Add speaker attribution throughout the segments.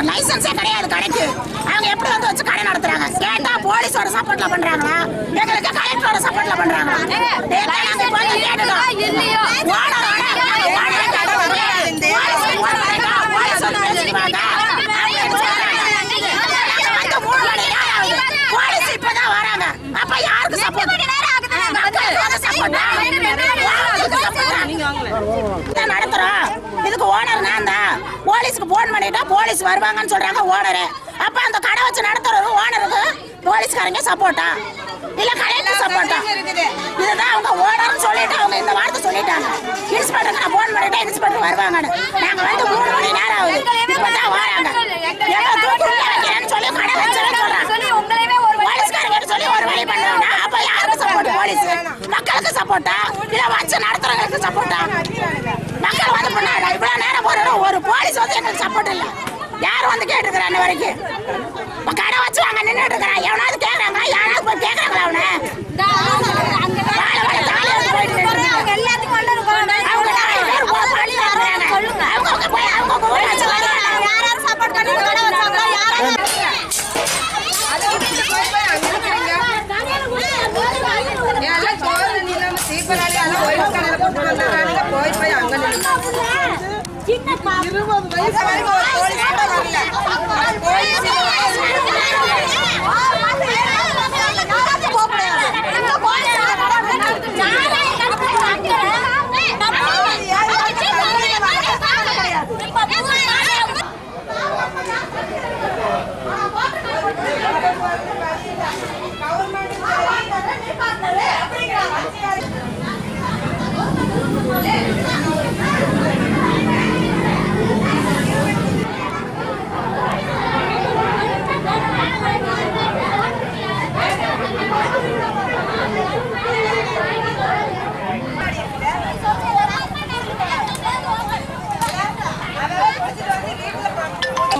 Speaker 1: லைசன்ஸே கிடையாது கடைக்கு. அவங்க எப்படி வந்து வச்சு கடை நடத்துறாங்க? கேட்டா போலீஸோட சப்போர்ட்ல பண்றாங்களா, எங்களுக்கு கலெக்டரோட சப்போர்ட்ல பண்றாங்களா? போலீஸ் இப்பதான் வராங்க. அப்ப யாருக்கு சப்போர்ட்? நடத்துறோம். இதுக்கு ஓனர் நான் தான். போலீஸ்க்கு போன் பண்ணிட்டா போலீஸ் வருவாங்கன்னு சொல்றாங்க ஓனரு. அப்ப அந்த கடை வச்சு நடத்துறது ஓனருக்கு போலீஸ்காரங்க சப்போர்ட்டா இல்ல கலெக்டர் சப்போர்ட்டா? இதுதான் அவங்க ஓனர்னு சொல்லிட்டு அவங்க இந்த வார்த்தை சொல்லிட்டாங்க. இன்ஸ்பெக்டருக்கு நான் போன் பண்ணிட்டா இன்ஸ்பெக்டர் வருவாங்கன்னு. நாங்க வந்து 3 மணி நேரம் ஆகுது, இப்பதான் வராங்க. சொல்லி கடை வச்சுன்னு சொல்றாங்க. போலீஸ்காரங்க சொல்லி ஒரு வழி பண்ணுவாங்க. அப்ப யாருக்கு சப்போர்ட்? போலீஸ் மக்களுக்கு சப்போர்ட்டா இல்ல வச்சு நடத்துறவங்களுக்கு சப்போர்ட்டா? மக்கள் வந்து பண்ணாங்க. இவ்வளவு நேரம் போறோம், ஒரு போலீஸ் வந்து எங்களுக்கு சப்போர்ட் இல்ல. யாரும் வந்து கேட்டுக்கிறா அன்ன வரைக்கும்? கடை வச்சு அங்க நின்றுட்டு இருக்கிறான். எவனாவது கேட்கறாங்க? யாராவது போய் கேட்கறாங்களா? அவனை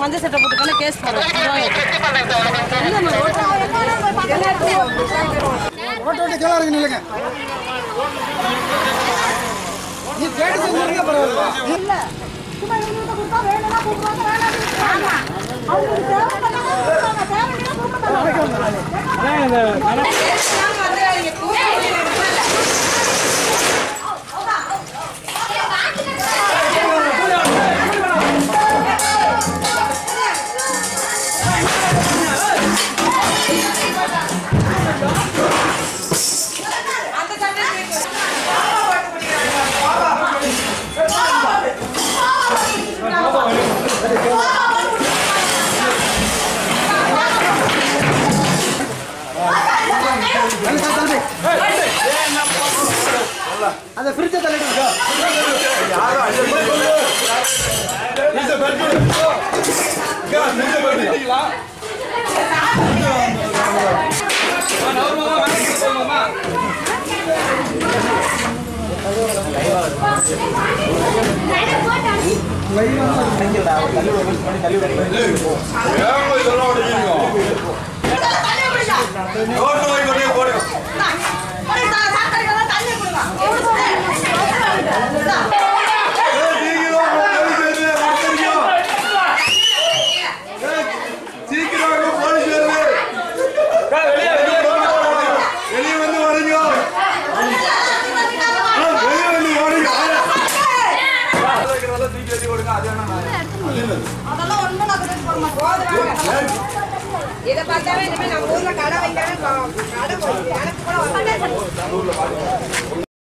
Speaker 2: மஞ்சள் சட்டை போட்டுக்கான கேஸ் போடுறோம்.
Speaker 3: அந்த ஃப்ரிட்ஜை தள்ளிடுங்க. யாரோ
Speaker 4: இதை பார்த்தாவே இனிமேல் நம்ம ஊர்ல கடை வைக்கிறேன். கடை எனக்கு கூட